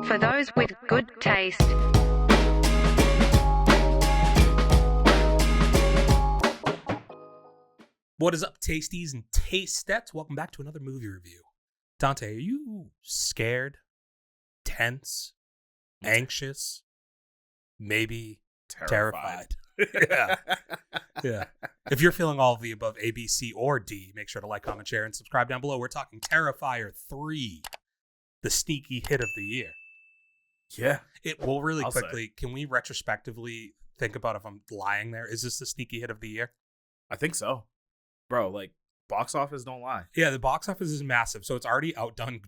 For those with good taste. What is up, tasties and tastettes? Welcome back to another movie review. Dante, are you scared, tense, anxious, maybe terrified? Yeah. Yeah. If you're feeling all of the above, A, B, C, or D, make sure to like, comment, share, and subscribe down below. We're talking Terrifier 3, the sneaky hit of the year. Yeah. Well, really quickly, can we retrospectively think about if I'm lying there? Is this the sneaky hit of the year? I think so. Bro, like, box office don't lie. Yeah, the box office is massive, so it's already outdone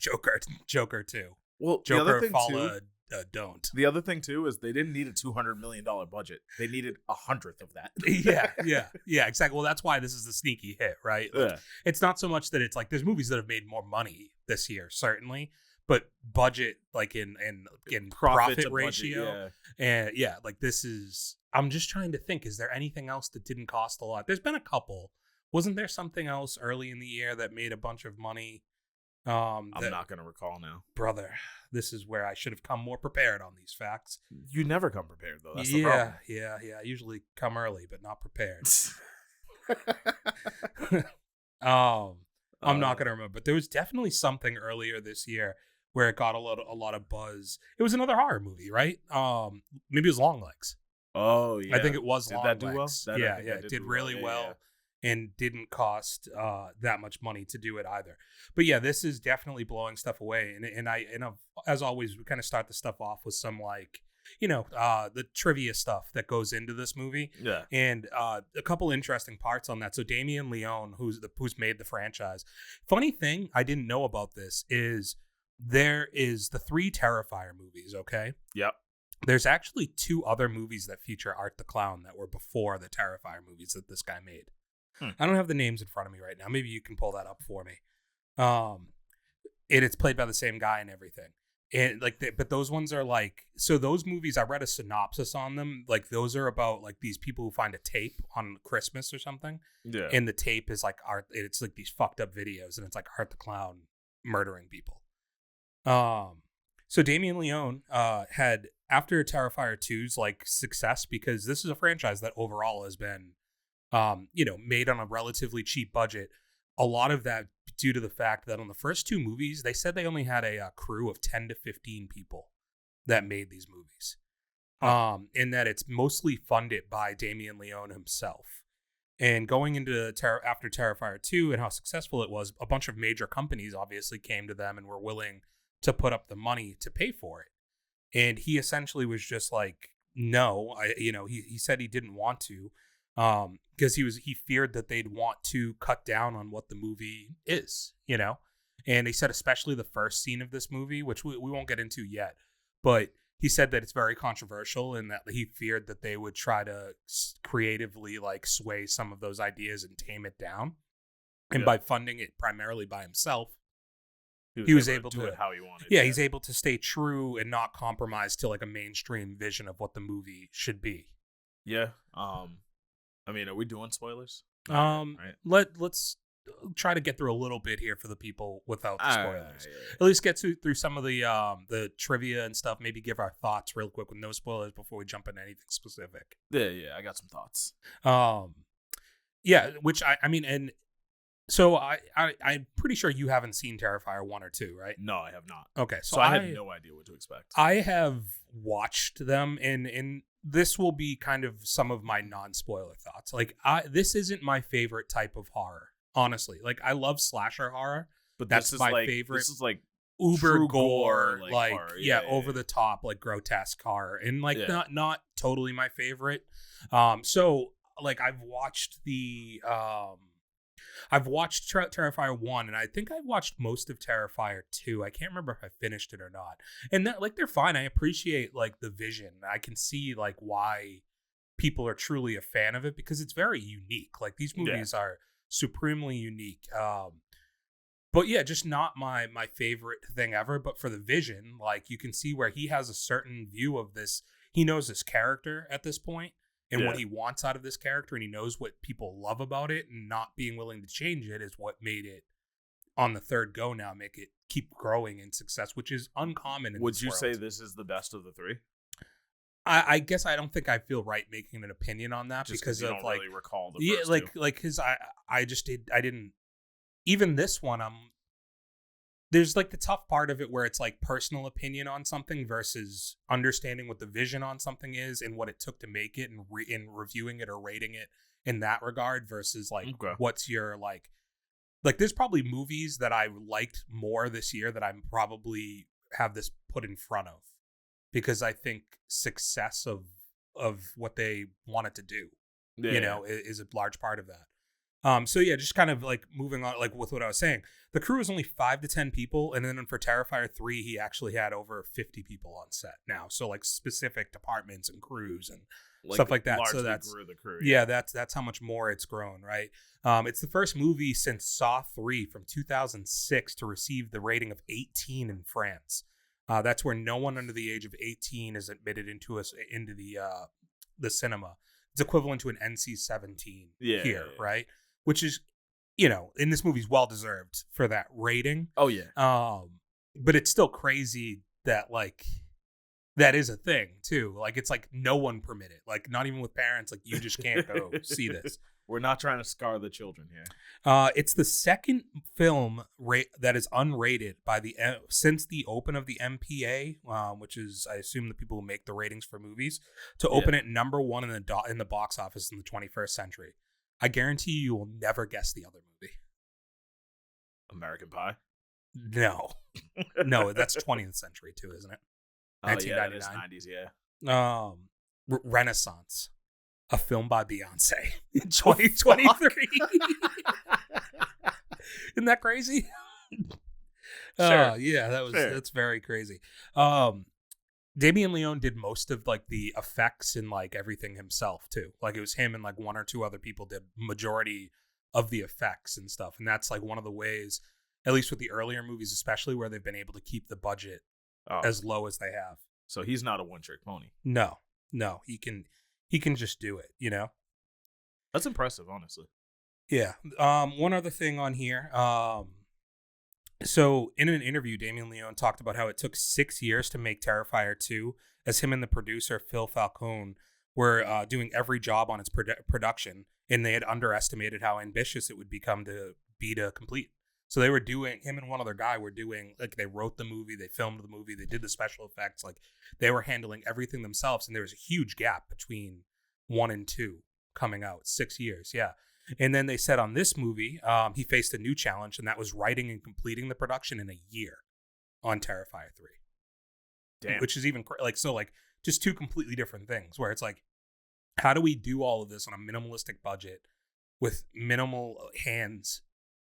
Joker 2. Well, Joker, the other thing Fala, too, don't. The other thing too is they didn't need a $200 million budget. They needed 100th of that. yeah, exactly. Well, that's why this is the sneaky hit, right? Like, Yeah. It's not so much that it's like there's movies that have made more money this year, certainly, but budget, like in profit ratio, budget, and yeah, like this is. I'm just trying to think. Is there anything else that didn't cost a lot? There's been a couple. Wasn't there something else early in the year that made a bunch of money? I'm not going to recall now. Brother, this is where I should have come more prepared on these facts. You never come prepared, though. That's the problem. Yeah. I usually come early, but not prepared. I'm not going to remember. But there was definitely something earlier this year where it got a lot of buzz. It was another horror movie, right? Maybe it was Long Legs. Oh, yeah. I think it was Long Long Legs. Well? Yeah, it did really well. And didn't cost that much money to do it either. But yeah, this is definitely blowing stuff away. And as always, we kind of start the stuff off with some the trivia stuff that goes into this movie. Yeah. And a couple interesting parts on that. So Damien Leone, who's made the franchise. Funny thing I didn't know about this is there is the 3 Terrifier movies. Okay. Yep. There's actually 2 other movies that feature Art the Clown that were before the Terrifier movies that this guy made. I don't have the names in front of me right now. Maybe you can pull that up for me. It's played by the same guy and everything. And but those ones are like, so those movies, I read a synopsis on them. Like those are about like these people who find a tape on Christmas or something. Yeah. And the tape is like Art. It's like these fucked up videos, and it's like Art the Clown murdering people. So Damien Leone had, after Terrifier 2's like success, because this is a franchise that overall has been made on a relatively cheap budget. A lot of that due to the fact that on the first 2 movies, they said they only had a crew of 10 to 15 people that made these movies. And that it's mostly funded by Damien Leone himself. And going into after Terrifier 2 and how successful it was, a bunch of major companies obviously came to them and were willing to put up the money to pay for it. And he essentially was just like, no, he said he didn't want to. Because he feared that they'd want to cut down on what the movie is, and he said especially the first scene of this movie, which we won't get into yet, but he said that it's very controversial and that he feared that they would try to creatively like sway some of those ideas and tame it down. And by funding it primarily by himself, he was able to do it how he wanted. Yeah, he's able to stay true and not compromise to like a mainstream vision of what the movie should be. Yeah. I mean, are we doing spoilers? Right. Let's try to get through a little bit here for the people without the spoilers. At least get through some of the trivia and stuff. Maybe give our thoughts real quick with no spoilers before we jump into anything specific. Yeah, I got some thoughts. Yeah, which I mean, and so I'm pretty sure you haven't seen Terrifier 1 or 2, right? No, I have not. Okay, so I had no idea what to expect. I have watched them, and this will be kind of some of my non-spoiler thoughts. Like, this isn't my favorite type of horror, honestly. Like, I love slasher horror, but that's my favorite. This is like uber gore, like horror. Over the top, like grotesque horror, and like not totally my favorite. So like I've watched Terrifier 1, and I think I watched most of Terrifier 2. I can't remember if I finished it or not. And that, like, they're fine. I appreciate like the vision. I can see like why people are truly a fan of it because it's very unique. Like these movies are supremely unique. But yeah, just not my favorite thing ever. But for the vision, like you can see where he has a certain view of this. He knows this character at this point and what he wants out of this character, and he knows what people love about it, and not being willing to change it is what made it on the third go now keep growing in success, which is uncommon in Would this you world. say this is the best of the three? I guess I don't think I feel right making an opinion on that Just because you of don't like really recall the yeah, first like two. because I didn't even this one. There's like the tough part of it where it's like personal opinion on something versus understanding what the vision on something is and what it took to make it and in reviewing it or rating it in that regard versus like what's your like there's probably movies that I liked more this year that I'm probably have this put in front of because I think success of what they wanted to do, is a large part of that. So yeah, just kind of like moving on, like with what I was saying, the crew is only 5 to 10 people. And then for Terrifier 3, he actually had over 50 people on set now. So like specific departments and crews and stuff like that. So that's, grew the crew, that's how much more it's grown. Right. It's the first movie since Saw 3 from 2006 to receive the rating of 18 in France. That's where no one under the age of 18 is admitted into the cinema. It's equivalent to an NC-17 here, right? Which is, in this movie's well-deserved for that rating. Oh, yeah. But it's still crazy that, like, that is a thing, too. Like, it's like no one permitted. Like, not even with parents. Like, you just can't go see this. We're not trying to scar the children here. It's the second film that is unrated by since the open of the MPA, which is, I assume, the people who make the ratings for movies, to open it number one in the box office in the 21st century. I guarantee you will never guess the other movie. American Pie? No. No, that's 20th century too, isn't it? 1999. Yeah, it is 90s, yeah. Renaissance. A film by Beyonce in 2023. Isn't that crazy? Sure. Yeah, that's very crazy. Damien Leone did most of like the effects and like everything himself too. Like it was him and like one or two other people did majority of the effects and stuff. And that's like one of the ways, at least with the earlier movies, especially where they've been able to keep the budget as low as they have. So he's not a one-trick pony. No, he can just do it, That's impressive, honestly. Yeah. One other thing on here. So in an interview, Damien Leone talked about how it took 6 years to make Terrifier 2, as him and the producer Phil Falcone were doing every job on its production, and they had underestimated how ambitious it would become to complete. So they were doing, him and one other guy were doing, like, they wrote the movie, they filmed the movie, they did the special effects, like, they were handling everything themselves, and there was a huge gap between 1 and 2 coming out. 6 years, yeah. And then they said on this movie, he faced a new challenge, and that was writing and completing the production in a year on Terrifier 3. Damn. Which is even, just two completely different things, where it's like, how do we do all of this on a minimalistic budget with minimal hands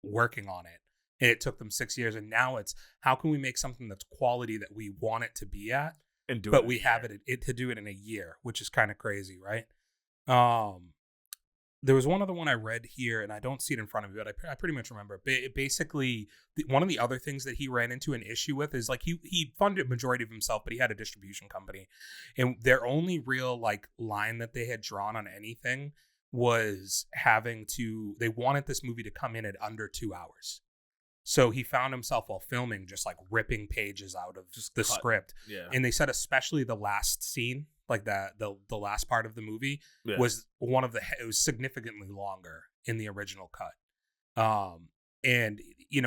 working on it? And it took them 6 years, and now it's, how can we make something that's quality that we want it to be at, but we have it to do it in a year, which is kind of crazy, right? There was one other one I read here, and I don't see it in front of me, but I pretty much remember. Basically, one of the other things that he ran into an issue with is, like, he funded majority of himself, but he had a distribution company. And their only real, like, line that they had drawn on anything was they wanted this movie to come in at under 2 hours. So he found himself while filming just, like, ripping pages out of just the script. Yeah. And they said especially the last scene, like that the last part of the movie was it was significantly longer in the original cut. And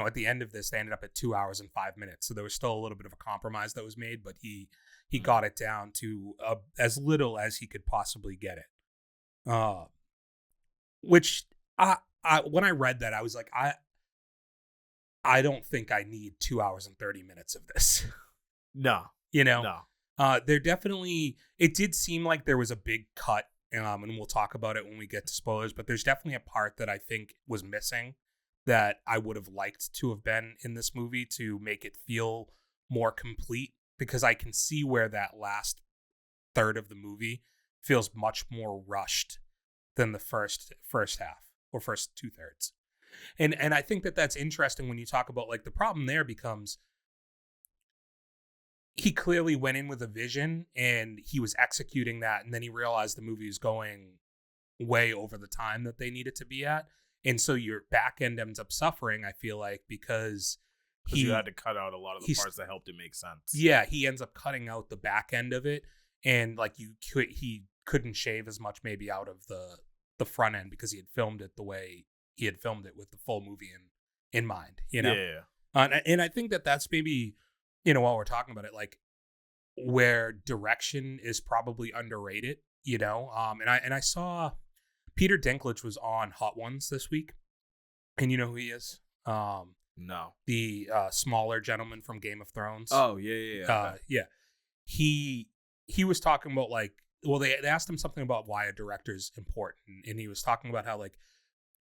at the end of this, they ended up at 2 hours and 5 minutes. So there was still a little bit of a compromise that was made, but he got it down to as little as he could possibly get it. Which I when I read that, I was like, I don't think I need 2 hours and 30 minutes of this. No. No. There definitely, it did seem like there was a big cut, and we'll talk about it when we get to spoilers, but there's definitely a part that I think was missing that I would have liked to have been in this movie to make it feel more complete, because I can see where that last third of the movie feels much more rushed than the first half or first 2/3. And I think that that's interesting when you talk about, like, the problem there becomes, he clearly went in with a vision and he was executing that. And then he realized the movie is going way over the time that they need it to be at. And so your back end ends up suffering, I feel like, because Because you had to cut out a lot of the parts that helped it make sense. Yeah, he ends up cutting out the back end of it, and like he couldn't shave as much maybe out of the front end because he had filmed it the way he had filmed it with the full movie in mind. You know, and I think that's maybe, you know, while we're talking about it, like where direction is probably underrated. You know, and I saw Peter Dinklage was on Hot Ones this week, and you know who he is? No. The smaller gentleman from Game of Thrones. Oh, yeah. Yeah. He was talking about like, well, they asked him something about why a director's important, and he was talking about how like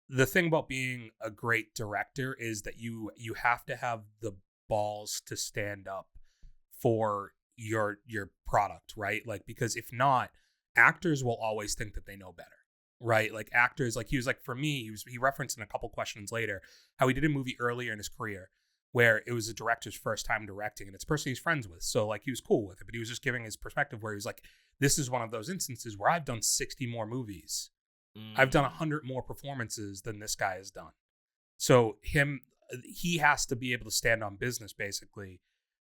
the thing about being a great director is that you have to have the balls to stand up for your product, right? Like, because if not, actors will always think that they know better. Right, like actors, like he was like, for me, he referenced in a couple questions later how he did a movie earlier in his career where it was a director's first time directing, and it's a person he's friends with, so like he was cool with it, but he was just giving his perspective where he was like, this is one of those instances where I've done 60 more movies, I've done 100 more performances than this guy has done. So he has to be able to stand on business basically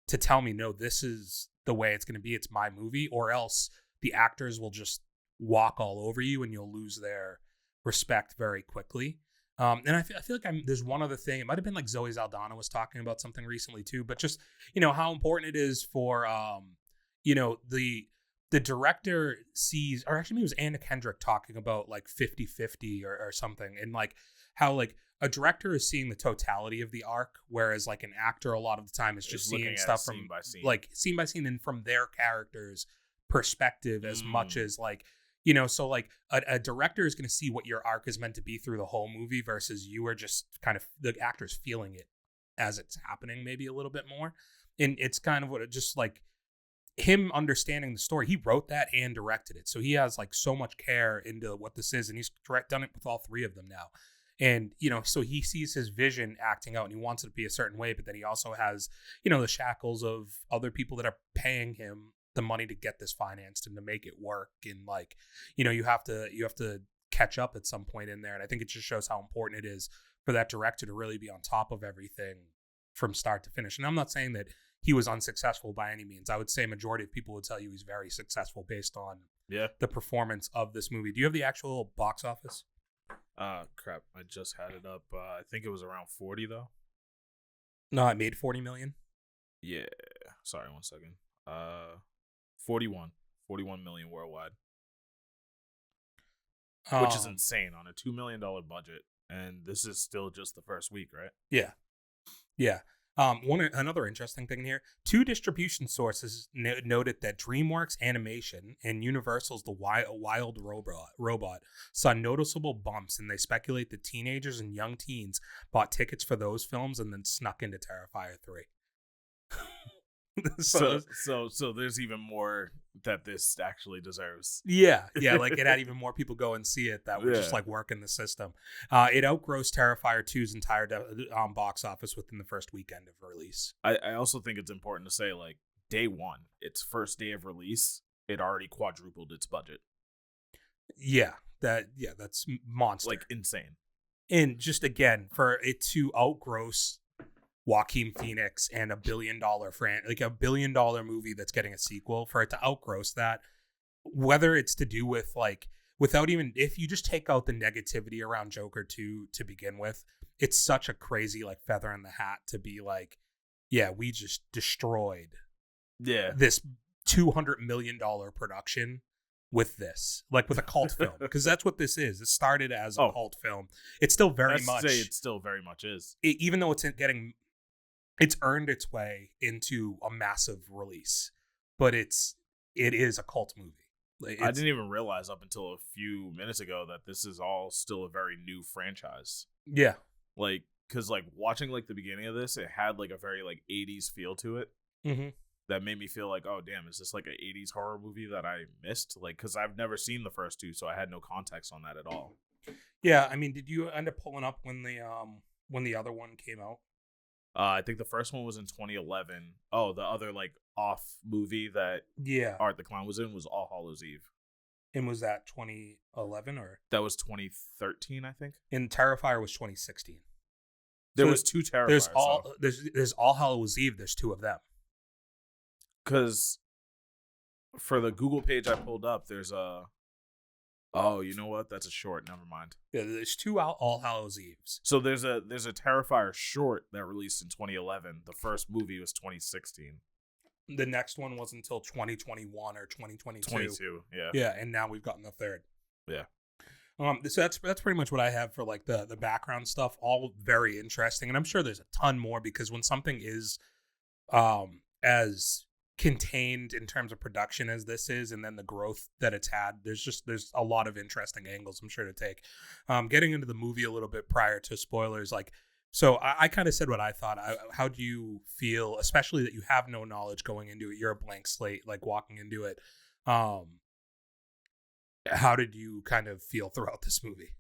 to tell me, no, this is the way it's going to be, it's my movie, or else the actors will just walk all over you and you'll lose their respect very quickly. And I feel like there's one other thing. It might have been like Zoe Saldana was talking about something recently too, but just, you know, how important it is for, you know, the director sees, or actually maybe it was Anna Kendrick talking about like 50-50 or something. And like how like a director is seeing the totality of the arc, whereas like an actor a lot of the time is just seeing stuff from like scene by scene and from their character's perspective as much as like, you know, so like a director is going to see what your arc is meant to be through the whole movie versus you are just kind of the actor's feeling it as it's happening maybe a little bit more. And it's kind of what it just like him understanding the story. He wrote that and directed it. So he has like so much care into what this is, and he's done it with all three of them now. And, you know, so he sees his vision acting out and he wants it to be a certain way, but then he also has, you know, the shackles of other people that are paying him the money to get this financed and to make it work. And like, you know, you have to catch up at some point in there. And I think it just shows how important it is for that director to really be on top of everything from start to finish. And I'm not saying that he was unsuccessful by any means. I would say a majority of people would tell you he's very successful based on the performance of this movie. Do you have the actual box office? Crap. I just had it up. I think it was around 40 though. No, it made 40 million. Yeah. Sorry, 1 second. 41 million worldwide, which is insane on a $2 million budget, and this is still just the first week, right? Yeah. Another interesting thing here: 2 distribution sources noted that DreamWorks Animation and Universal's The Wild Robot saw noticeable bumps, and they speculate that teenagers and young teens bought tickets for those films and then snuck into Terrifier 3. So there's even more that this actually deserves. Yeah, like it had even more people go and see it that were just like working the system. It outgrossed Terrifier 2's entire box office within the first weekend of release. I also think it's important to say, like, day one, its first day of release, it already quadrupled its budget. That's monster. Like, insane. And just again, for it to outgross Joaquin Phoenix and a $1 billion $1 billion movie that's getting a sequel, for it to outgross that, whether it's to do with like, without even, if you just take out the negativity around Joker 2 to begin with, it's such a crazy like feather in the hat to be like, yeah, we just destroyed this $200 million production with this, like with a cult film, because that's what this is. It started as a cult film. It's still very much. It still very much is. Even though it's earned its way into a massive release, but it is a cult movie. I didn't even realize up until a few minutes ago that this is all still a very new franchise. Yeah. Like, because like watching like the beginning of this, it had like a very like 80s feel to it. Mm-hmm. That made me feel like, oh damn, is this like an 80s horror movie that I missed? Like, because I've never seen the first two, so I had no context on that at all. Yeah, I mean, did you end up pulling up when the other one came out? I think the first one was in 2011. Oh, the other like off movie that Art the Clown was in was All Hallows Eve. And was that 2011 or? That was 2013, I think. And Terrifier was 2016. There was 2 Terrifiers. There's All Hallows Eve. There's 2 of them. Because for the Google page I pulled up, there's a. Oh, you know what? That's a short. Never mind. Yeah, there's 2 All Hallows Eves. So there's a Terrifier short that released in 2011. The first movie was 2016. The next one was until 2021 or 2022. 22, yeah. Yeah, and now we've gotten the 3rd. Yeah. So that's pretty much what I have for like the background stuff. All very interesting, and I'm sure there's a ton more because when something is as contained in terms of production as this is, and then the growth that it's had, there's a lot of interesting angles I'm sure to take. Getting into the movie a little bit prior to spoilers, like, so I kind of said what I thought. How do you feel, especially that you have no knowledge going into it? You're a blank slate, like walking into it. How did you kind of feel throughout this movie?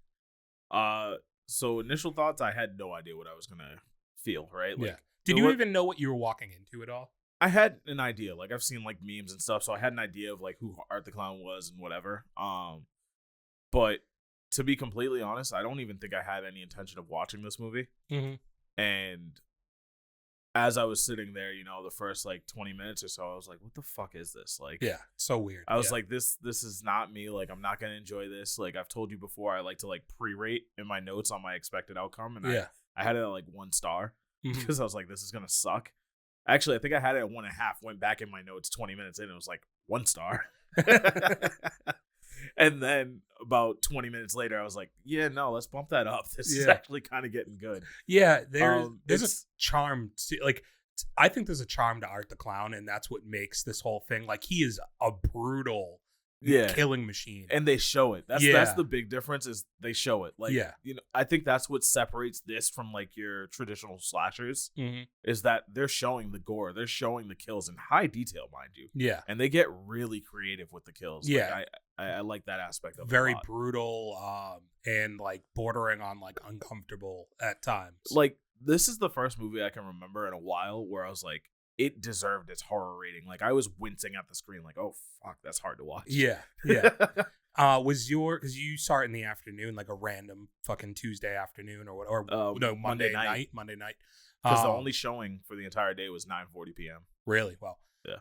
So initial thoughts, I had no idea what I was gonna feel. Right? Like, yeah. Did you even know what you were walking into at all? I had an idea. Like, I've seen like memes and stuff, so I had an idea of like who Art the Clown was and whatever. But to be completely honest, I don't even think I had any intention of watching this movie. Mm-hmm. And as I was sitting there, the first like 20 minutes or so, I was like, what the fuck is this? Like, yeah, so weird. I was like, this is not me. Like, I'm not going to enjoy this. Like, I've told you before, I like to like pre-rate in my notes on my expected outcome. And I had it at like 1 star because I was like, this is going to suck. Actually, I think I had it at 1.5, went back in my notes 20 minutes in. It was like 1 star. And then about 20 minutes later, I was like, yeah, no, let's bump that up. This is actually kind of getting good. Yeah, there's a charm to, like, I think there's a charm to Art the Clown, and that's what makes this whole thing. Like, he is a brutal killing machine. And they show it. That's the big difference, is they show it. Like, I think that's what separates this from like your traditional slashers, is that they're showing the gore, they're showing the kills in high detail, mind you. Yeah. And they get really creative with the kills. Yeah. Like, I like that aspect of it. Very brutal, and like bordering on like uncomfortable at times. Like, this is the first movie I can remember in a while where I was like, it deserved its horror rating. Like, I was wincing at the screen, like, oh fuck, that's hard to watch. Yeah. Because you saw it in the afternoon, like a random fucking Tuesday afternoon or Monday night. Because the only showing for the entire day was 9:40 p.m. Really? Well, yeah.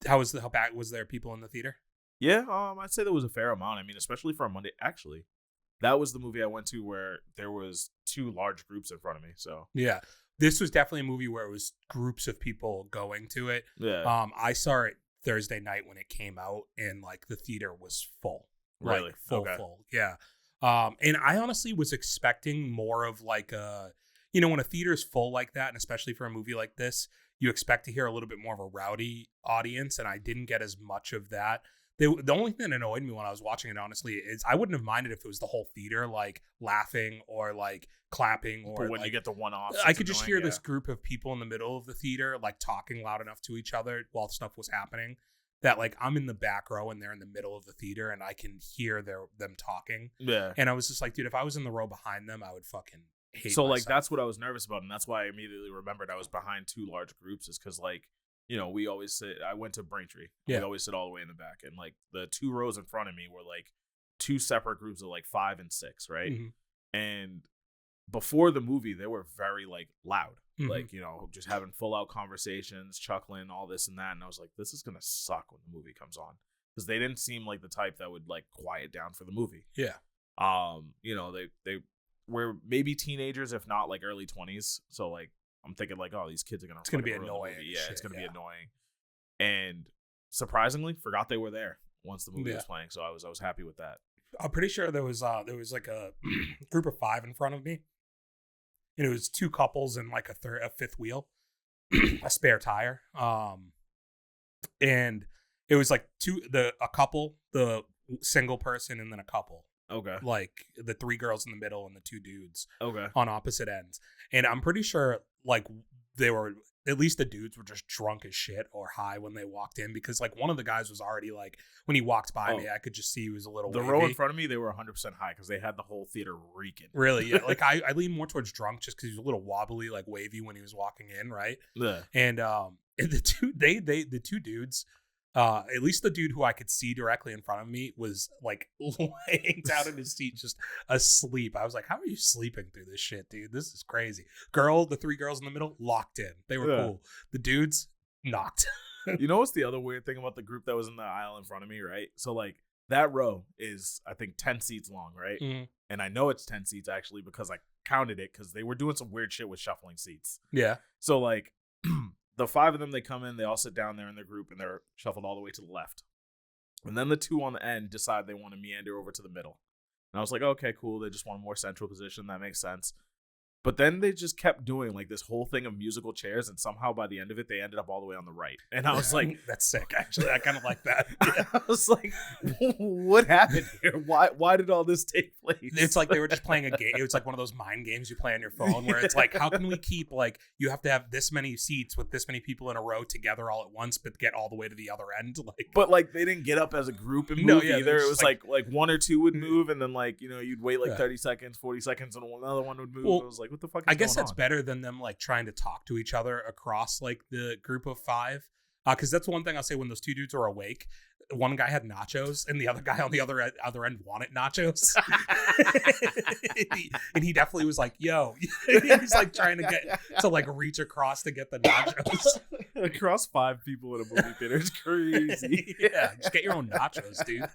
How bad was there people in the theater? Yeah, I'd say there was a fair amount. I mean, especially for a Monday. Actually, that was the movie I went to where there was 2 large groups in front of me. So yeah. This was definitely a movie where it was groups of people going to it. Yeah. I saw it Thursday night when it came out, and like the theater was full. Really? Like, full. Yeah. And I honestly was expecting more of like when a theater is full like that, and especially for a movie like this, you expect to hear a little bit more of a rowdy audience, and I didn't get as much of that. The only thing that annoyed me when I was watching it, honestly, is I wouldn't have minded if it was the whole theater like laughing or like clapping, or but when you get the one-offs, I could just hear this group of people in the middle of the theater like talking loud enough to each other while stuff was happening that like I'm in the back row and they're in the middle of the theater and I can hear them talking. Yeah. And I was just like, dude, if I was in the row behind them, I would fucking hate So myself. Like, that's what I was nervous about, and that's why I immediately remembered I was behind 2 large groups, is because like, we always sit. I went to Braintree. Yeah. We always sit all the way in the back, and like the 2 rows in front of me were like 2 separate groups of like 5 and 6, right? Mm-hmm. And before the movie, they were very like loud, like just having full out conversations, chuckling, all this and that. And I was like, this is gonna suck when the movie comes on, because they didn't seem like the type that would like quiet down for the movie. Yeah. They were maybe teenagers, if not like early 20s. So like, I'm thinking like, oh, these kids are gonna. It's gonna be annoying. Yeah, it's gonna be annoying. And surprisingly, forgot they were there once the movie was playing. So I was happy with that. I'm pretty sure there was like a group of 5 in front of me, and it was 2 couples and like a fifth wheel, a spare tire. And it was like a couple, the single person, and then a couple. Okay. Like the 3 girls in the middle and the 2 dudes. Okay. On opposite ends. And I'm pretty sure like they were, at least the dudes were just drunk as shit or high when they walked in, because like one of the guys was already like, when he walked by me, I could just see he was a little The wavy. row in front of me, they were 100% high because they had the whole theater reeking. Really? Yeah. Like I lean more towards drunk just because he was a little wobbly, like wavy when he was walking in, right? Yeah. And the 2 dudes, At least the dude who I could see directly in front of me was like laying down in his seat, just asleep. I was like, how are you sleeping through this shit, dude? This is crazy. The 3 girls in the middle, locked in. They were cool. The dudes, knocked. You know what's the other weird thing about the group that was in the aisle in front of me, right? So like that row is, I think, 10 seats long, right? Mm-hmm. And I know it's 10 seats actually because I counted it because they were doing some weird shit with shuffling seats. Yeah. So like the 5 of them, they come in, they all sit down there in their group and they're shuffled all the way to the left. And then the 2 on the end decide they want to meander over to the middle. And I was like, okay, cool. They just want a more central position. That makes sense. But then they just kept doing like this whole thing of musical chairs, and somehow by the end of it, they ended up all the way on the right. And I was like, "That's sick." Actually, I kind of like that. Yeah. I was like, "What happened here? Why did all this take place?" It's like they were just playing a game. It was like one of those mind games you play on your phone, where it's like, "How can we keep like you have to have this many seats with this many people in a row together all at once, but get all the way to the other end?" But like they didn't get up as a group and move either. It was like 1 or 2 would move, and then like you'd wait like 30 seconds, 40 seconds, and another one would move. Well, I was like, "What the fuck?" I guess that's better than them like trying to talk to each other across like the group of 5, because that's one thing I'll say. When those 2 dudes are awake, one guy had nachos and the other guy on the other end wanted nachos. and he definitely was like, yo, he's like trying to get to like reach across to get the nachos. Across 5 people in a movie theater is crazy. Yeah, just get your own nachos, dude.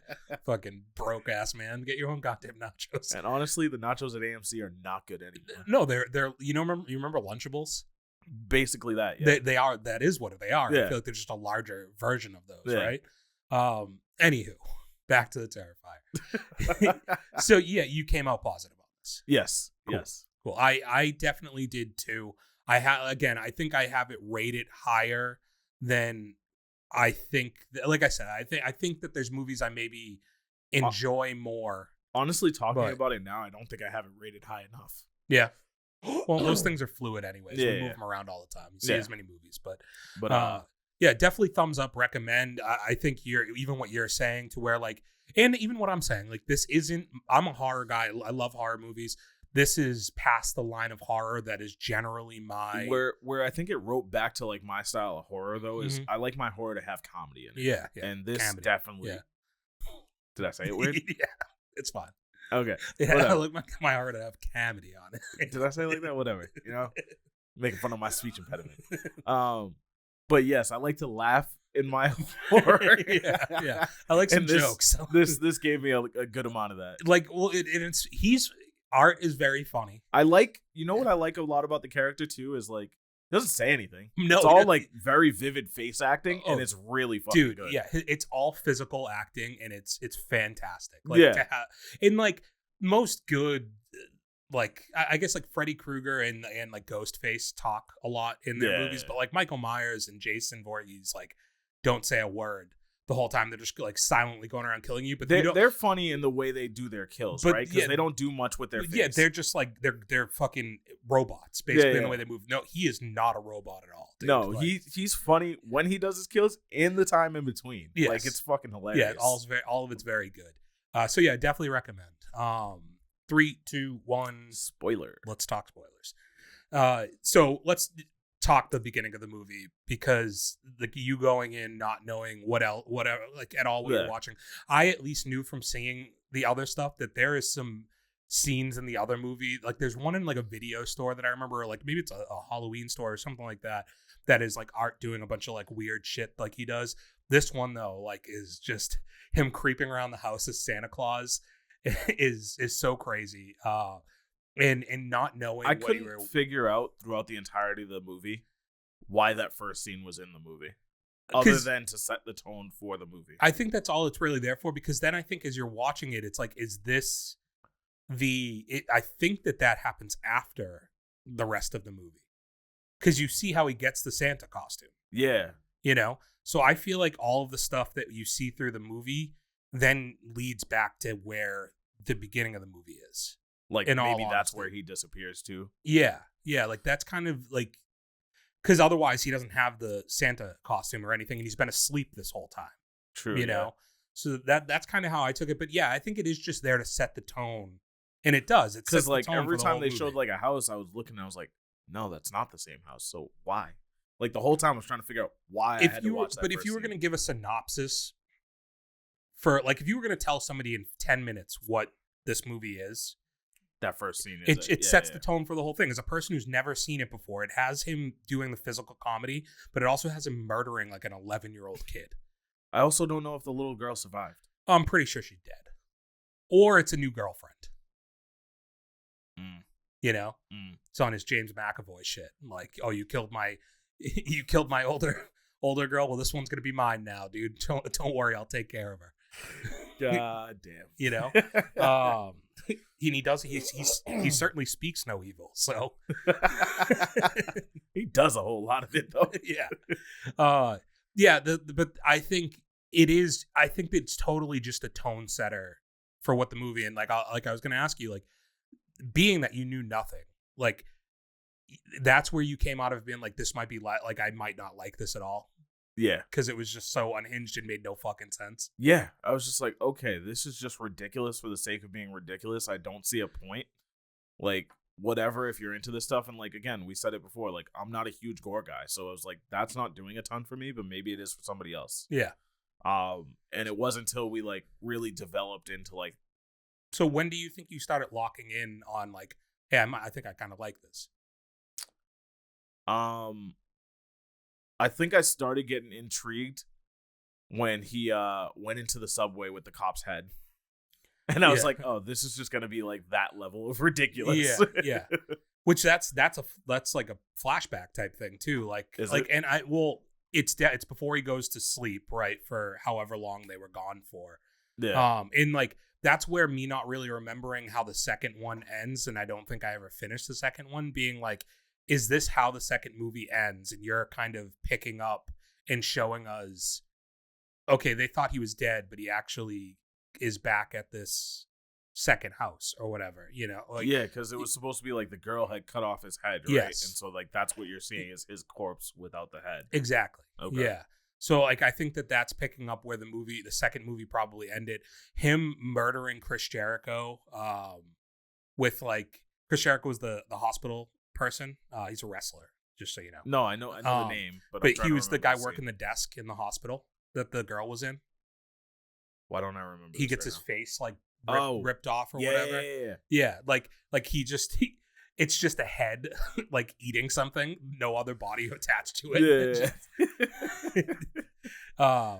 Fucking broke ass man, get your own goddamn nachos. And honestly, the nachos at AMC are not good anymore. No, they're you remember Lunchables? Basically that. Yeah. They are. That is what they are. Yeah. I feel like they're just a larger version of those, right? Anywho, back to the Terrifier. So yeah, you came out positive on this. Yes. Cool. Yes. Cool. I definitely did too. I think I have it rated higher than I think. Like I said, I think that there's movies I maybe enjoy more. Honestly, talking about it now, I don't think I have it rated high enough. Yeah. Well, those things are fluid anyways. We move them around all the time. You see as many movies, but yeah, definitely thumbs up, recommend. I think even what you're saying to where like, and even what I'm saying, like this isn't, I'm a horror guy. I love horror movies. This is past the line of horror that is generally my... Where I think it wrote back to like my style of horror though is I like my horror to have comedy in it. Yeah. And this definitely... Yeah. Did I say it weird? Yeah, it's fine. Okay. Yeah, I like my horror to have comedy on it. Did I say it like that? Whatever. Making fun of my speech impediment. But yes, I like to laugh in my horror. Yeah. I like some jokes. This gave me a good amount of that. Like, well, art is very funny. I like, what I like a lot about the character too is like, he doesn't say anything. No, it's all like very vivid face acting, and it's really fucking good. Yeah, it's all physical acting, and it's fantastic. Like, in like most good, like I guess like Freddy Krueger and like Ghostface talk a lot in their movies, but like Michael Myers and Jason Voorhees like don't say a word the whole time. They're just like silently going around killing you. But they're funny in the way they do their kills, right? Because they don't do much with their face. Yeah, they're just like they're fucking robots basically in the way they move. No, he is not a robot at all. Dude. No, like, he's funny when he does his kills in the time in between. Yes. Like it's fucking hilarious. Yeah, all of it's very good. So yeah, definitely recommend. 3, 2, 1. Spoiler. Let's talk spoilers. So let's talk the beginning of the movie, because like you going in not knowing whatever like at all what you're watching. I at least knew from seeing the other stuff that there is some scenes in the other movie. Like there's one in like a video store that I remember, like maybe it's a Halloween store or something like that, that is like Art doing a bunch of like weird shit like he does. This one though, like, is just him creeping around the house as Santa Claus is so crazy. And not knowing I couldn't figure out throughout the entirety of the movie why that first scene was in the movie, other than to set the tone for the movie. I think that's all it's really there for, because then I think as you're watching it, it's like, is this I think that happens after the rest of the movie, because you see how he gets the Santa costume. Yeah. So I feel like all of the stuff that you see through the movie then leads back to where the beginning of the movie is. Like maybe that's where he disappears too. Yeah. Like that's kind of like, because otherwise he doesn't have the Santa costume or anything, and he's been asleep this whole time. True. So that's kind of how I took it. But yeah, I think it is just there to set the tone, and it does. It's because like every time they showed like a house, I was looking, I was like, no, that's not the same house. So why? Like the whole time I was trying to figure out why I had to watch that. But if you were going to give a synopsis for, like, if you were going to tell somebody in 10 minutes what this movie is, that first scene, it sets the tone for the whole thing. As a person who's never seen it before, it has him doing the physical comedy, but it also has him murdering like an 11-year-old kid. I also don't know if the little girl survived. I'm pretty sure she's dead, or it's a new girlfriend. You know, it's on his James McAvoy shit. Like, oh, you killed my older girl. Well, this one's gonna be mine now, dude. Don't worry, I'll take care of her. God damn. You know, he certainly speaks no evil. So he does a whole lot of it though. Yeah. But I think it is. I think it's totally just a tone setter for what the movie, and I was gonna ask you, like, being that you knew nothing, like, that's where you came out of being like, this might be like I might not like this at all. Yeah, because it was just so unhinged and made no fucking sense. Yeah, I was just like, okay, this is just ridiculous for the sake of being ridiculous. I don't see a point. Like, whatever, if you're into this stuff, and like, again, we said it before, like, I'm not a huge gore guy, so I was like, that's not doing a ton for me, but maybe it is for somebody else. Yeah. And it wasn't until we like really developed into like. So when do you think you started locking in on like, hey, I think I kind of like this? I think I started getting intrigued when he went into the subway with the cop's head. And I was like, oh, this is just going to be like that level of ridiculous. Yeah. Which that's like a flashback type thing too. Like, is like, it? and it's before he goes to sleep, right? For however long they were gone for. Yeah. And like, that's where me not really remembering how the second one ends. And I don't think I ever finished the second one, being like, is this how the second movie ends? And you're kind of picking up and showing us, okay, they thought he was dead, but he actually is back at this second house or whatever, you know? Like, yeah, because it was supposed to be like the girl had cut off his head, right? Yes. And so like that's what you're seeing is his corpse without the head. Exactly. Okay. Yeah. So like I think that's picking up where the second movie probably ended. Him murdering Chris Jericho, with like Chris Jericho was the hospital person. He's a wrestler, just so you know. No, I know the name, but he was the guy working the desk in the hospital that the girl was in. Why don't I remember? He gets his face like ripped off or yeah, whatever. Yeah, like it's just a head like eating something, no other body attached to it. Yeah.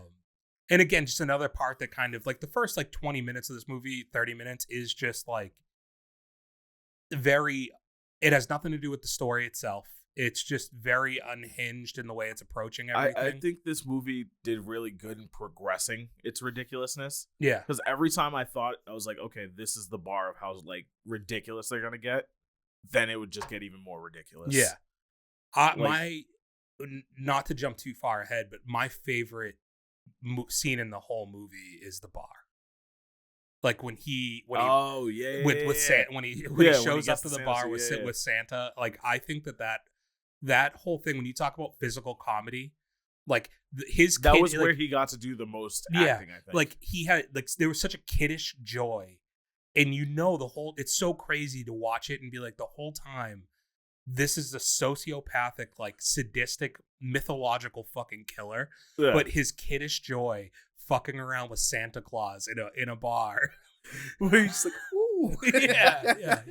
And again, just another part that kind of like the first like 20 minutes of this movie, 30 minutes is just like it has nothing to do with the story itself. It's just very unhinged in the way it's approaching everything. I think this movie did really good in progressing its ridiculousness. Yeah. Because every time I thought, I was like, okay, this is the bar of how like ridiculous they're going to get, then it would just get even more ridiculous. Yeah. Not to jump too far ahead, but my favorite scene in the whole movie is the bar. Like when he shows up to the bar with Santa. Like I think that whole thing, when you talk about physical comedy, like that was where he got to do the most acting. I think like he had like there was such a kiddish joy, and it's so crazy to watch it and be like the whole time this is a sociopathic, like sadistic, mythological fucking killer, but his kiddish joy fucking around with Santa Claus in a bar where he's just like, ooh, yeah.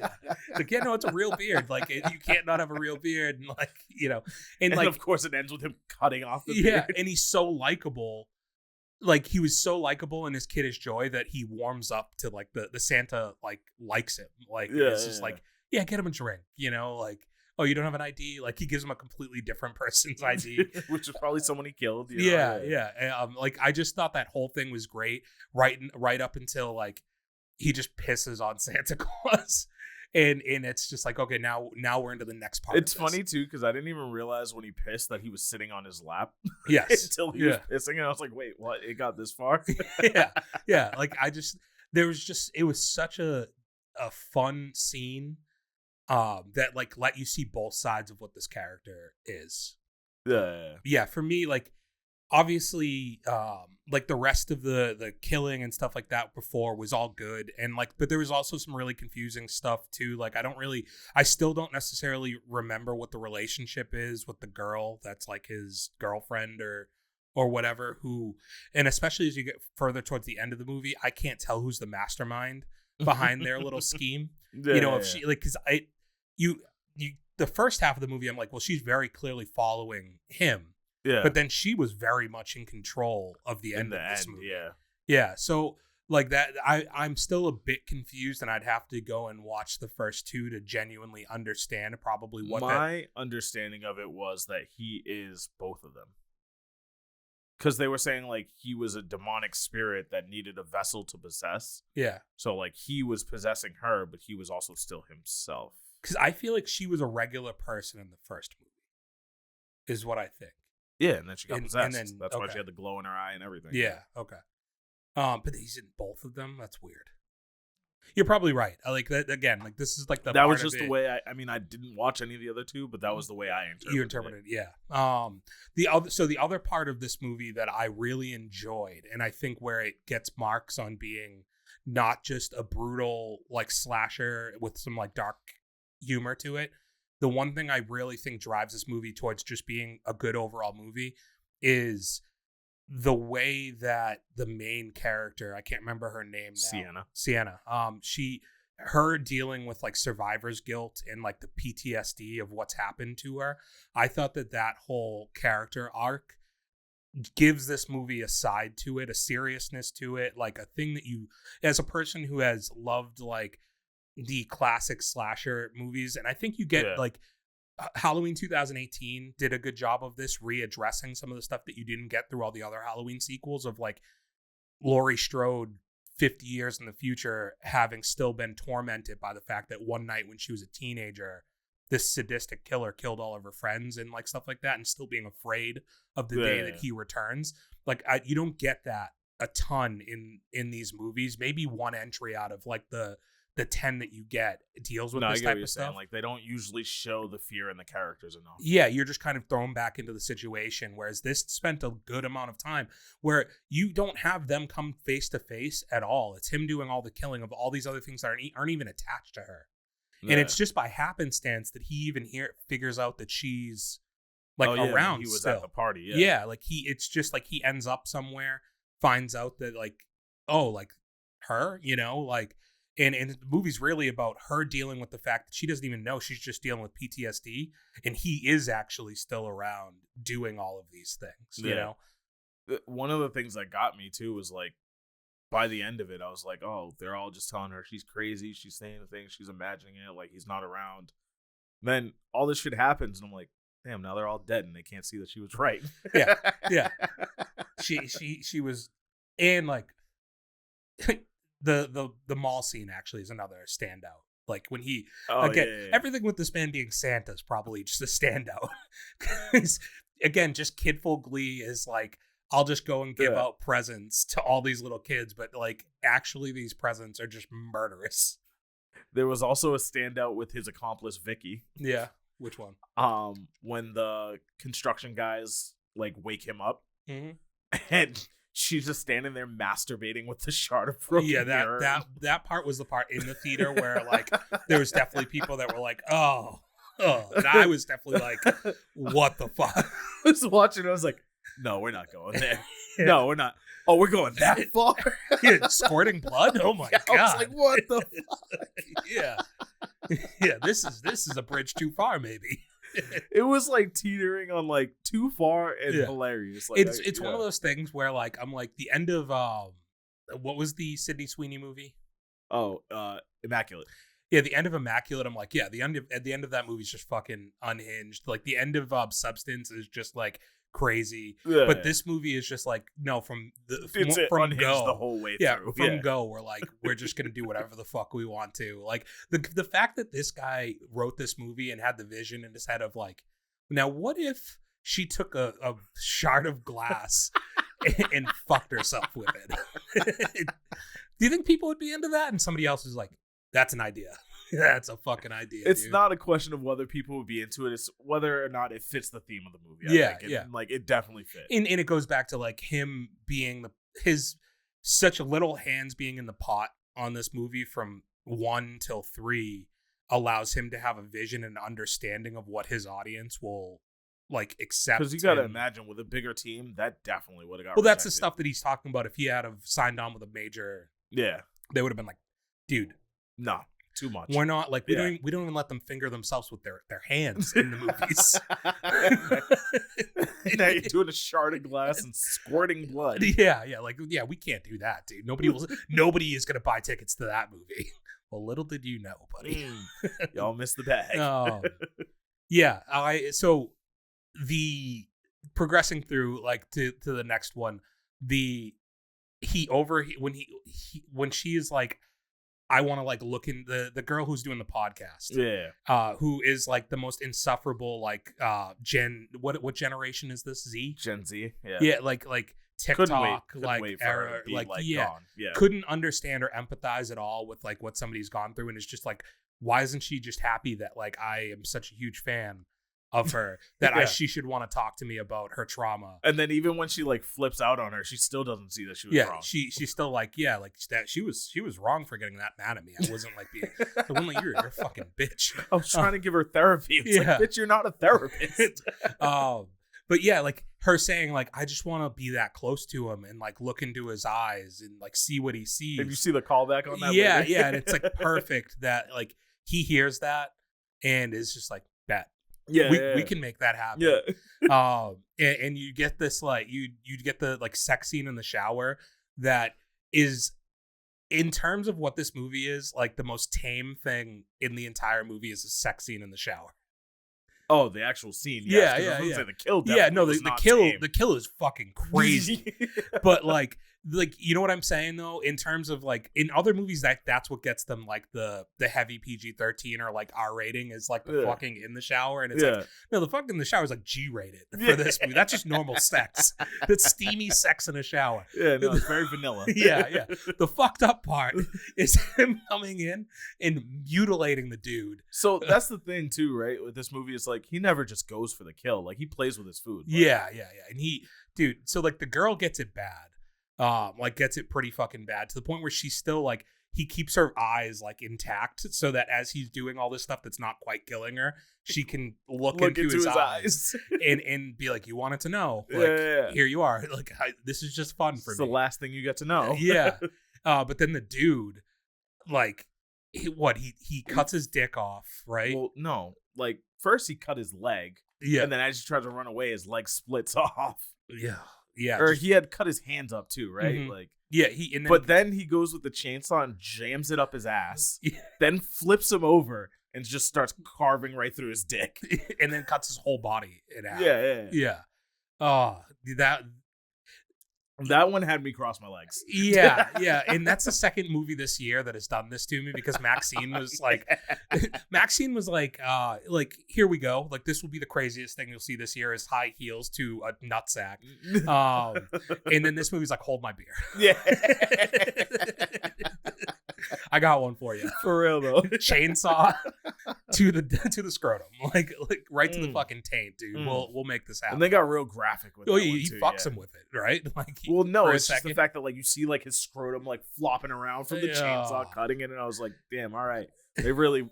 Like, yeah, no, it's a real beard. Like, you can't not have a real beard, and like, you know, and like, of course, it ends with him cutting off the beard. Yeah, and he's so likable. Like, he was so likable in his kiddish joy that he warms up to like the Santa like likes him. Like, it's just like, yeah, get him a drink. You know, like, oh, you don't have an ID? Like, he gives him a completely different person's ID. Which is probably someone he killed. Yeah. Like, I just thought that whole thing was great. Right up until, like, he just pisses on Santa Claus. And it's just like, okay, now we're into the next part. It's funny, too, because I didn't even realize when he pissed that he was sitting on his lap. Yes. Until he was pissing. And I was like, wait, what? It got this far? Yeah. Like, it was such a fun scene. That like let you see both sides of what this character is. Yeah. Yeah, for me, like obviously, like the rest of the killing and stuff like that before was all good, and like, but there was also some really confusing stuff too. Like, I still don't necessarily remember what the relationship is with the girl that's like his girlfriend or whatever. Who, and especially as you get further towards the end of the movie, I can't tell who's the mastermind behind their little scheme. If she like, because the first half of the movie, I'm like, well, she's very clearly following him. Yeah. But then she was very much in control of the end of this movie. Yeah. Yeah. So like that, I'm still a bit confused, and I'd have to go and watch the first two to genuinely understand probably what my understanding of it was that he is both of them. Because they were saying like he was a demonic spirit that needed a vessel to possess. Yeah. So like he was possessing her, but he was also still himself. Because I feel like she was a regular person in the first movie, is what I think. Yeah, and then she got possessed. And then, that's why she had the glow in her eye and everything. Yeah, okay. But he's in both of them? That's weird. You're probably right. I like that again. Like this is like the that was just the way I mean I didn't watch any of the other two, but that was the way I interpreted it. Yeah. The other part of this movie that I really enjoyed, and I think where it gets marks on being not just a brutal like slasher with some like dark humor to it. The one thing I really think drives this movie towards just being a good overall movie is the way that the main character, I can't remember her name now. Sienna. Her dealing with like survivor's guilt and like the PTSD of what's happened to her. I thought that whole character arc gives this movie a side to it, a seriousness to it, like a thing that you, as a person who has loved like the classic slasher movies, and I think you get like Halloween 2018 did a good job of this, readdressing some of the stuff that you didn't get through all the other Halloween sequels, of like Laurie Strode 50 years in the future having still been tormented by the fact that one night when she was a teenager, this sadistic killer killed all of her friends and like stuff like that, and still being afraid of the day that he returns. Like you don't get that a ton in these movies. Maybe one entry out of like the 10 that you get deals with this type of stuff. Like they don't usually show the fear in the characters enough. Yeah, you're just kind of thrown back into the situation, whereas this spent a good amount of time where you don't have them come face to face at all. It's him doing all the killing of all these other things that aren't even attached to her. Yeah. And it's just by happenstance that he even figures out that she's like around. He was still at the party. Yeah, like it's just like he ends up somewhere, finds out that like, oh, like her, like. And the movie's really about her dealing with the fact that she doesn't even know she's just dealing with PTSD, and he is actually still around doing all of these things. You know, one of the things that got me too was like, by the end of it, I was like, oh, they're all just telling her she's crazy, she's saying the things, she's imagining it, like he's not around. Then all this shit happens, and I'm like, damn, now they're all dead, and they can't see that she was right. Yeah. She was, and like. The mall scene actually is another standout. Like when he everything with this man being Santa is probably just a standout. Because again, just kidful glee is like, I'll just go and give out presents to all these little kids, but like actually these presents are just murderous. There was also a standout with his accomplice Vicky. Yeah, which one? When the construction guys like wake him up, and she's just standing there masturbating with the shard of broken mirror. that part was the part in the theater where like there was definitely people that were like, oh, and I was definitely like, what the fuck? I was watching, I was like, no, we're not going there. No, we're not. Oh, we're going that far? Yeah, squirting blood? Oh my God. I was like, what the fuck? Yeah, this is a bridge too far, maybe. It was like teetering on like too far and hilarious. Like, it's one of those things where like I'm like the end of what was the Sydney Sweeney movie? Oh, Immaculate. Yeah, the end of Immaculate. I'm like, yeah, at the end of that movie is just fucking unhinged. Like the end of Substance is just like crazy. Yeah, but this movie is just like, no, from Go the whole way through. From Go, we're like, we're just gonna do whatever the fuck we want to. Like the fact that this guy wrote this movie and had the vision in his head of like, now what if she took a shard of glass and fucked herself with it? Do you think people would be into that? And somebody else is like, that's an idea. That's a fucking idea. It's dude. not a question of whether people would be into it. It's whether or not it fits the theme of the movie. I think. Like it definitely fits. And it goes back to like him being his such little hands being in the pot on this movie from 1 till 3 allows him to have a vision and understanding of what his audience will like accept. Because you got to imagine with a bigger team, that definitely would have got. Well, that's the stuff that he's talking about. If he had have signed on with a major, they would have been like, dude, no. Too much. We're not like we don't even let them finger themselves with their hands in the movies. Now you're doing a shard of glass and squirting blood. Yeah, we can't do that, dude. Nobody is gonna buy tickets to that movie. Well, little did you know, buddy. Y'all missed the bag. So the progressing through like to the next one, when she is like, I want to like look in the girl who's doing the podcast. Who is like the most insufferable, like what generation is this? Z? Gen Z. Yeah. Yeah, like TikTok, couldn't wait for her to be, gone. Couldn't understand or empathize at all with like what somebody's gone through, and it's just like, why isn't she just happy that like I am such a huge fan of her that she should want to talk to me about her trauma. And then even when she like flips out on her, she still doesn't see that she was wrong. She's still like, like that she was wrong for getting that mad at me. I wasn't like being the one like you're a fucking bitch. I was trying to give her therapy. It's like, bitch, you're not a therapist. But yeah, like her saying like, I just want to be that close to him and like look into his eyes and like see what he sees. Did you see the callback on that? Yeah, and it's like perfect that like he hears that and is just like that. We can make that happen. And you get this like you get the like sex scene in the shower that is, in terms of what this movie is, like the most tame thing in the entire movie is a sex scene in the shower. Oh, the actual scene. Yeah. The kill. The kill is fucking crazy. But like you know what I'm saying though, in terms of like in other movies that's what gets them like the heavy PG-13 or like R rating is like the fucking in the shower, and it's like, no, the fucking in the shower is like G rated for this movie. That's just normal sex. That's steamy sex in a shower. Yeah, no, it's very vanilla. Yeah. The fucked up part is him coming in and mutilating the dude. So that's the thing too, right? With this movie, it's like he never just goes for the kill. Like he plays with his food. Yeah. And so like the girl gets it bad. Like gets it pretty fucking bad to the point where she's still like, he keeps her eyes like intact so that as he's doing all this stuff that's not quite killing her, she can look into his eyes and be like, you wanted to know, like here you are, like this is just fun for me. It's the last thing you get to know. But then the dude, like he cuts his dick off, right? Well, no, like first he cut his leg, and then as he tries to run away, his leg splits off. Yeah, or he had cut his hands up too, right? Mm-hmm. Like then he goes with the chainsaw and jams it up his ass, then flips him over and just starts carving right through his dick, and then cuts his whole body in half. Yeah. Oh, that one had me cross my legs. Yeah. And that's the second movie this year that has done this to me, because Maxine was like, here we go. Like, this will be the craziest thing you'll see this year is high heels to a nutsack. And then this movie's like, hold my beer. Yeah. I got one for you. For real though. Chainsaw to the scrotum. Like right to the fucking taint, dude. We'll make this happen. And they got real graphic with it. He fucks him with it, right? Like it's just the fact that like you see like his scrotum like flopping around from the chainsaw cutting it, and I was like, damn, all right. They really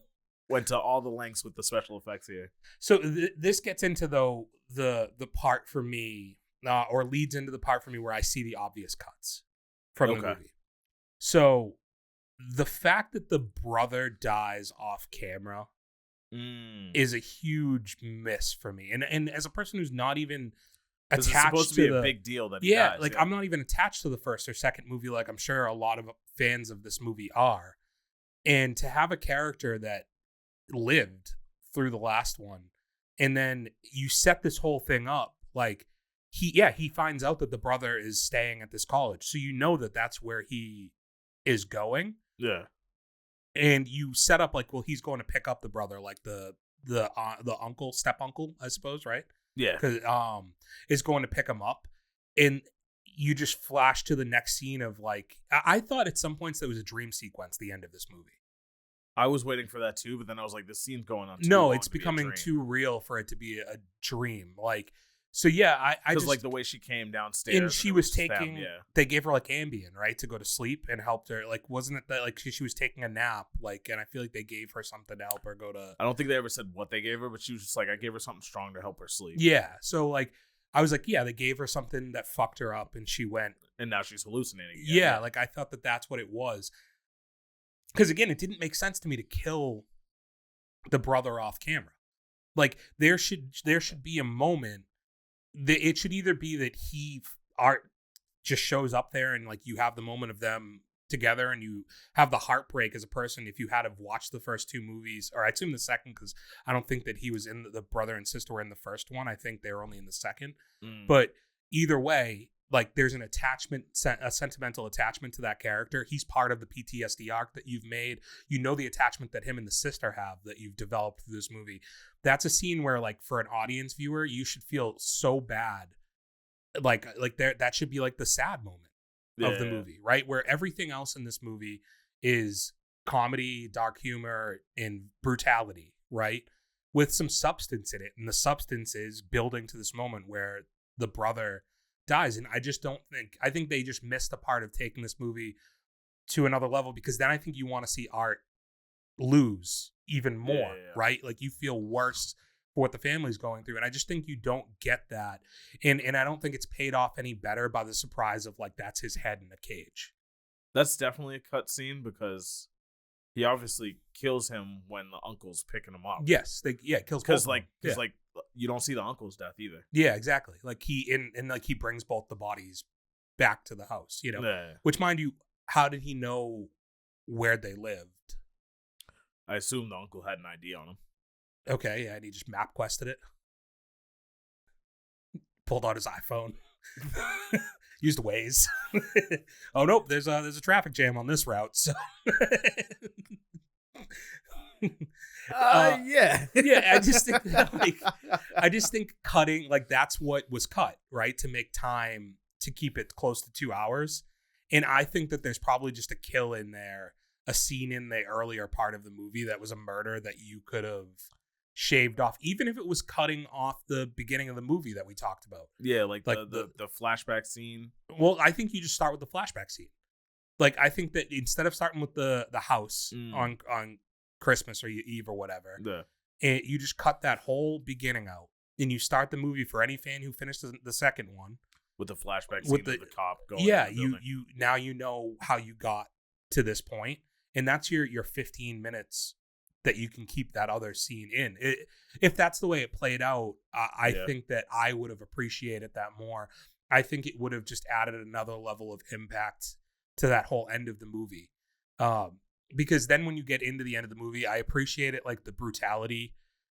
went to all the lengths with the special effects here. So this gets into though the part for me, or leads into the part for me where I see the obvious cuts from the movie. So the fact that the brother dies off camera is a huge miss for me. And as a person who's not even attached it's supposed to be a big deal that he dies, I'm not even attached to the first or second movie like I'm sure a lot of fans of this movie are. And to have a character that lived through the last one, and then you set this whole thing up like he finds out that the brother is staying at this college, so you know that that's where he is going. Yeah. And you set up like, well, he's going to pick up the brother, like the uncle, step uncle, I suppose, right? Yeah. Because is going to pick him up, and you just flash to the next scene of like, I thought at some points there was a dream sequence at the end of this movie. I was waiting for that too, but then I was like, this scene's going on too No, long it's to be a becoming dream. too real for it to be a dream. Like, so yeah, I just like the way she came downstairs and she was taking. them, They gave her like Ambien, right, to go to sleep and helped her. Like, wasn't it that like she was taking a nap? Like, and I feel like they gave her something to help her go to. I don't think they ever said what they gave her, but she was just like, I gave her something strong to help her sleep. Yeah, so like I was like, yeah, they gave her something that fucked her up, and she went. And now she's hallucinating. Yeah, like I thought that's what it was. Because again, it didn't make sense to me to kill the brother off camera. Like there should be a moment. It should either be that Art just shows up there and like you have the moment of them together and you have the heartbreak as a person if you had have watched the first two movies, or I assume the second because I don't think that he was in the brother and sister were in the first one. I think they were only in the second. But either way, like there's an attachment, a sentimental attachment to that character. He's part of the PTSD arc that you've made. You know the attachment that him and the sister have that you've developed through this movie. That's a scene where like for an audience viewer, you should feel so bad. Like there, that should be like the sad moment of the movie, right? Where everything else in this movie is comedy, dark humor, and brutality, right? With some substance in it. And the substance is building to this moment where the brother dies. And I think they just missed a part of taking this movie to another level, because then I think you want to see Art lose even more, right? Like you feel worse for what the family's going through. And I just think you don't get that. And I don't think it's paid off any better by the surprise of like, that's his head in a cage. That's definitely a cut scene because he obviously kills him when the uncle's picking him up. Yes. Kills because like you don't see the uncle's death either. Yeah, exactly. Like he brings both the bodies back to the house, you know, which mind you, how did he know where they lived? I assume the uncle had an ID on him. Okay, yeah, and he just map quested it. Pulled out his iPhone. Used Waze. Oh nope, there's a traffic jam on this route. So yeah. I just think that, cutting, like that's what was cut, right? To make time to keep it close to 2 hours. And I think that there's probably just a kill in there, a scene in the earlier part of the movie that was a murder that you could have shaved off, even if it was cutting off the beginning of the movie that we talked about. Yeah, like the flashback scene. Well, I think you just start with the flashback scene. Like I think that instead of starting with the house on Christmas or Eve or whatever, and you just cut that whole beginning out, and you start the movie for any fan who finished the second one with the flashback scene of the cop going. Yeah, you now you know how you got to this point, and that's your 15 minutes that you can keep that other scene in. If that's the way it played out, I think that I would have appreciated that more. I think it would have just added another level of impact to that whole end of the movie. Because then when you get into the end of the movie, I appreciate it, like the brutality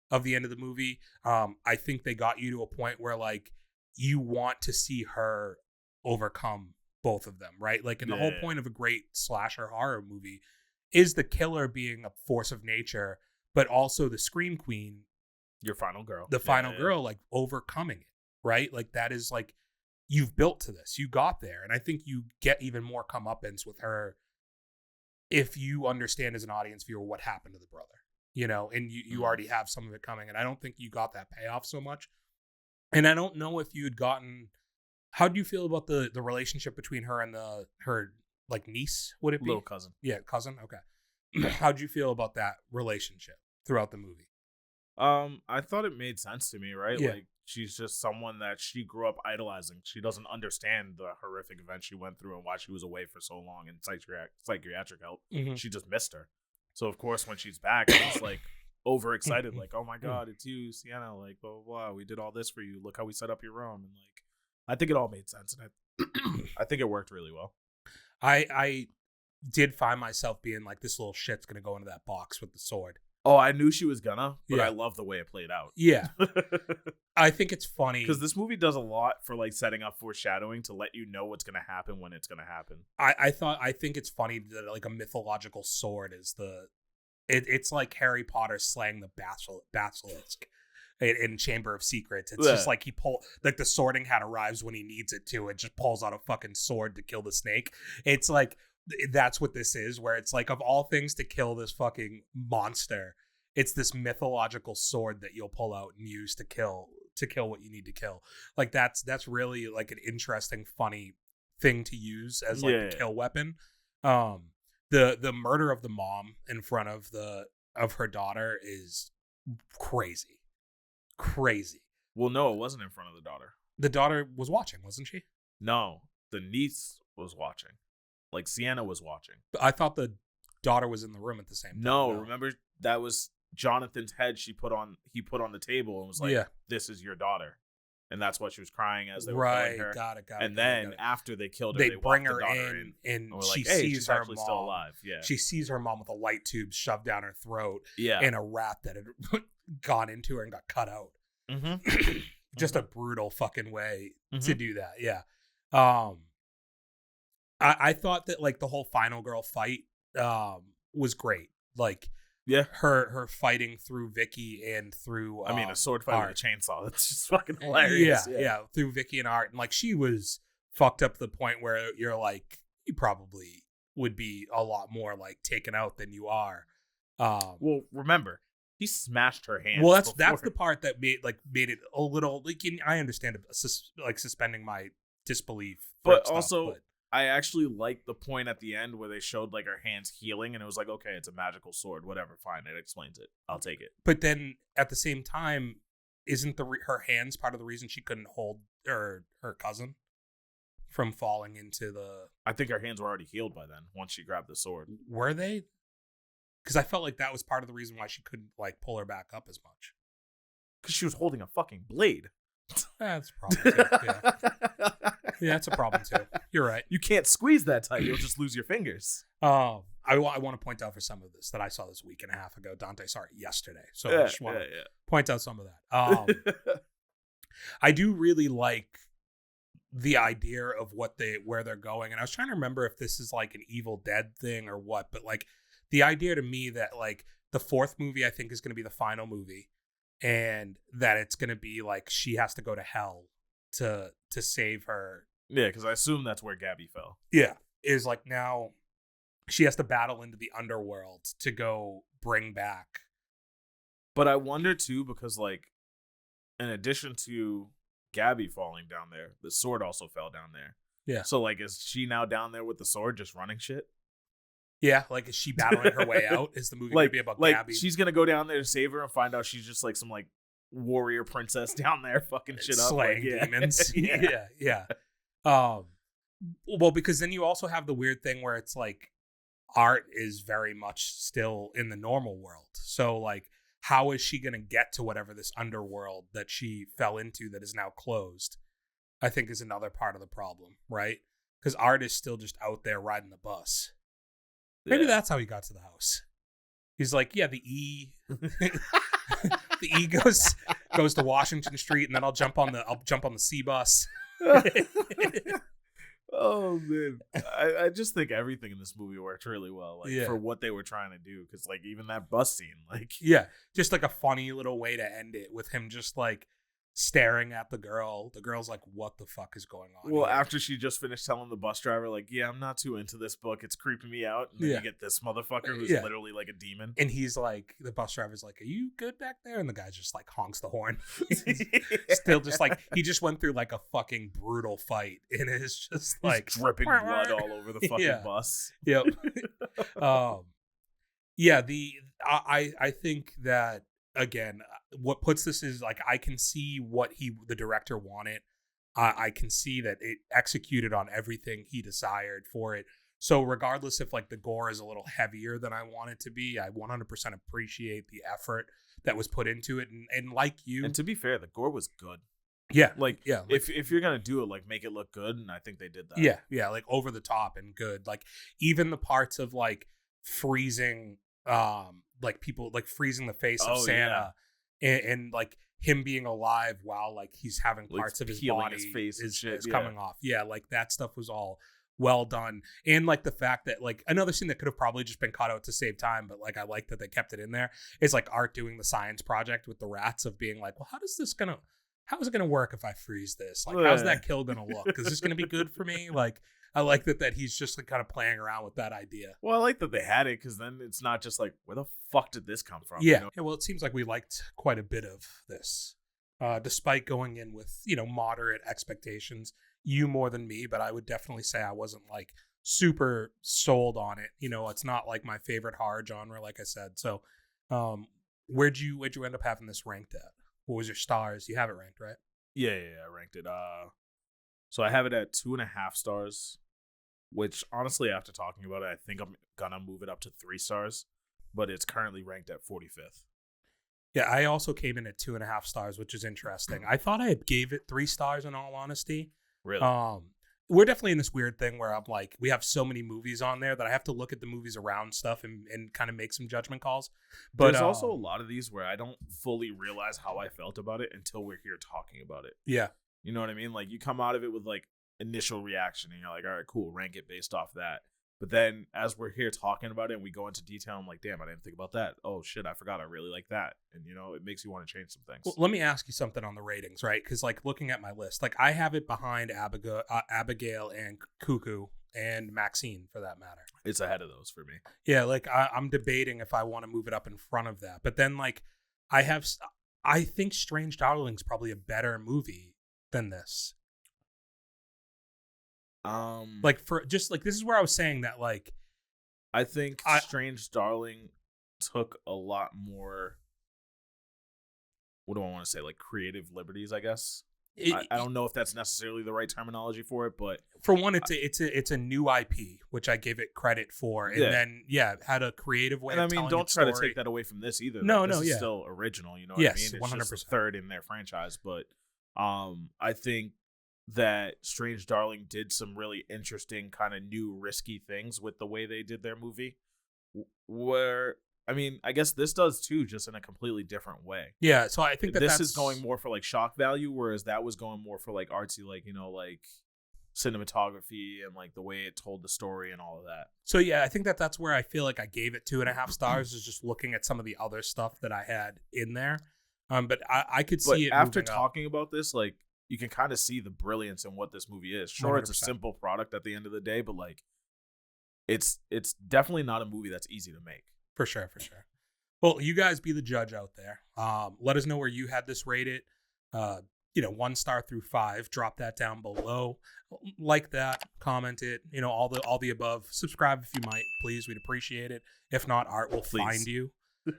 of the end of the movie. I think they got you to a point where like you want to see her overcome both of them, right? Like, and the whole point of a great slasher horror movie is the killer being a force of nature, but also the scream queen, your final girl, the final girl, like overcoming it, right? Like that is like, you've built to this, you got there. And I think you get even more comeuppance with her if you understand as an audience viewer what happened to the brother, you know, and you already have some of it coming. And I don't think you got that payoff so much. And I don't know if you had gotten, how do you feel about the relationship between her and her like niece? Would it be little cousin? Yeah, cousin. Okay. How'd you feel about that relationship throughout the movie? I thought it made sense to me, right? Yeah. Like she's just someone that she grew up idolizing. She doesn't understand the horrific event she went through and why she was away for so long in psychiatric help. Mm-hmm. She just missed her. So of course when she's back, she's like overexcited, like, oh my god, it's you, Sienna, like blah blah blah. We did all this for you. Look how we set up your room. And like I think it all made sense, and I think it worked really well. I did find myself being like, this little shit's gonna go into that box with the sword. Oh, I knew she was gonna, but I love the way it played out. Yeah. I think it's funny. Because this movie does a lot for like setting up foreshadowing to let you know what's gonna happen when it's gonna happen. I think it's funny that like a mythological sword is it's like Harry Potter slaying the basilisk in Chamber of Secrets. It's just like like the sorting hat arrives when he needs it to. It just pulls out a fucking sword to kill the snake. It's like, that's what this is, where it's like, of all things to kill this fucking monster, it's this mythological sword that you'll pull out and use to kill what you need to kill. Like that's really like an interesting, funny thing to use as like a kill weapon. The murder of the mom in front of her daughter is crazy. Well, no, it wasn't in front of the daughter. The daughter was watching, wasn't she? No, the niece was watching. Like Sienna was watching. I thought the daughter was in the room at the same time. No, remember that was Jonathan's head he put on the table and was like, this is your daughter. And that's what she was crying as they were killing her. Got it. And then after they killed her, they bring her in and she like, hey, sees she's her actually mom. still alive. Yeah. She sees her mom with a light tube shoved down her throat. Yeah. And a rat that had gone into her and got cut out. Mm-hmm. Just a brutal fucking way to do that. Yeah. I thought that like the whole final girl fight was great. Like, her fighting through Vicky and through a sword fight Art. With a chainsaw. That's just fucking hilarious. Yeah, through Vicky and Art. And like she was fucked up to the point where you're like, you probably would be a lot more like taken out than you are. Well, remember, he smashed her hand. Well, that's the part that made it a little like, I understand like suspending my disbelief. But also I actually liked the point at the end where they showed like her hands healing, and it was like, okay, it's a magical sword, whatever, fine, it explains it, I'll take it. But then at the same time, isn't her hands part of the reason she couldn't hold her cousin from falling into the? I think her hands were already healed by then once she grabbed the sword. Were they? Because I felt like that was part of the reason why she couldn't like pull her back up as much. Because she was holding a fucking blade. That's a problem too. Yeah, that's a problem too. You're right. You can't squeeze that tight. You'll just lose your fingers. I want to point out for some of this that I saw this week and a half ago. Dante saw it yesterday. So I just want to point out some of that. I do really like the idea of where they're going. And I was trying to remember if this is like an Evil Dead thing or what. But like the idea to me that like the fourth movie I think is going to be the final movie. And that it's going to be like she has to go to hell to save her. Yeah, because I assume that's where Gabby fell. Yeah, is like now she has to battle into the underworld to go bring back. But I wonder too, because like in addition to Gabby falling down there, the sword also fell down there. Yeah. So like, is she now down there with the sword just running shit? Yeah, like is she battling her way out? Is the movie like, gonna be about like Gabby? She's gonna go down there to save her and find out she's just like some like warrior princess down there fucking shit up, slaying demons. Yeah. Well, because then you also have the weird thing where it's like Art is very much still in the normal world. So like, how is she gonna get to whatever this underworld that she fell into that is now closed? I think is another part of the problem, right? Because Art is still just out there riding the bus. Maybe that's how he got to the house. He's like, yeah, the E goes to Washington Street, and then I'll jump on the C bus. Oh man, I just think everything in this movie worked really well, like for what they were trying to do. Because like even that bus scene, like just like a funny little way to end it with him just like staring at the girl. The girl's like, what the fuck is going on? Well, after she just finished telling the bus driver, like, yeah, I'm not too into this book. It's creeping me out. And then you get this motherfucker who's literally like a demon. And he's like, the bus driver's like, are you good back there? And the guy just like honks the horn. Still just like, he just went through like a fucking brutal fight. And it's just like dripping blood all over the fucking bus. Yep. I think that, again, what puts this is like, I can see what the director wanted. I can see that it executed on everything he desired for it. So regardless if like the gore is a little heavier than I want it to be, I 100% appreciate the effort that was put into it. And like you, and to be fair, the gore was good. Yeah. If you're going to do it, like make it look good. And I think they did that. Yeah. Like over the top and good. Like even the parts of like freezing, like people like freezing the face of Santa and like him being alive while like he's having parts of his body his face is coming off. Yeah, like that stuff was all well done. And like the fact that like another scene that could have probably just been cut out to save time, but like I like that they kept it in there, is like Art doing the science project with the rats of being like, well, how is it gonna work if I freeze this? Like, how's that kill gonna look? Is this gonna be good for me? Like, I like that he's just like kind of playing around with that idea. Well, I like that they had it because then it's not just like, where the fuck did this come from? Yeah. Well, it seems like we liked quite a bit of this, despite going in with, moderate expectations. You more than me, but I would definitely say I wasn't like super sold on it. It's not like my favorite horror genre, like I said. So, where'd you end up having this ranked at? What was your stars? You have it ranked, right? Yeah, I ranked it. So I have it at 2.5 stars, which honestly, after talking about it, I think I'm gonna move it up to 3 stars, but it's currently ranked at 45th. Yeah, I also came in at 2.5 stars, which is interesting. I thought I had gave it 3 stars in all honesty. Really? We're definitely in this weird thing where I'm like, we have so many movies on there that I have to look at the movies around stuff and kind of make some judgment calls. But there's also a lot of these where I don't fully realize how I felt about it until we're here talking about it. Yeah. You know what I mean? Like, you come out of it with like initial reaction and you're like, all right, cool, rank it based off that. But then as we're here talking about it and we go into detail, I'm like, damn, I didn't think about that. Oh shit, I forgot I really like that. And it makes you want to change some things. Well, let me ask you something on the ratings, right? Because like looking at my list, like I have it behind Abigail and Cuckoo and Maxine for that matter. It's ahead of those for me. Yeah, like I'm debating if I want to move it up in front of that. But then like I think Strange Darling's probably a better movie than this. Like for just like this is where I was saying that like I think Strange Darling took a lot more, what do I want to say, like creative liberties, I guess. I don't know if that's necessarily the right terminology for it, but for one, it's a new IP, which I gave it credit for, and then had a creative way. And I mean, don't try to take that away from this either. No, this is still original. You know what I mean? It's 100%. just third in their franchise, but I think that Strange Darling did some really interesting kind of new risky things with the way they did their movie, where I mean, I guess this does too, just in a completely different way. Yeah, so I think this is going more for like shock value, whereas that was going more for like artsy, like like cinematography and like the way it told the story and all of that. So yeah, I think that's where I feel like I gave it 2.5 stars, is just looking at some of the other stuff that I had in there. But I could see it after talking about this, like, you can kind of see the brilliance in what this movie is. Sure, 100%. It's a simple product at the end of the day, but like, it's definitely not a movie that's easy to make. For sure. Well, you guys be the judge out there. Let us know where you had this rated. 1 star through 5. Drop that down below. Like that, comment it. All the above. Subscribe if you might, please. We'd appreciate it. If not, Art will find you.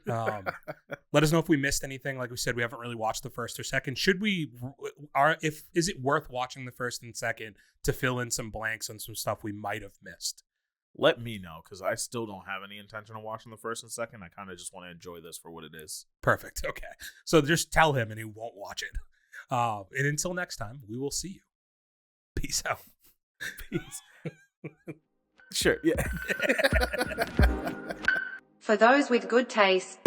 Let us know if we missed anything. Like we said, we haven't really watched the first or second. Is it worth watching the first and second to fill in some blanks on some stuff we might have missed? Let me know, because I still don't have any intention of watching the first and second. I kind of just want to enjoy this for what it is. Perfect. Okay, so just tell him and he won't watch it. And until next time, we will see you. Peace out. Peace. Sure. Yeah. For those with good taste.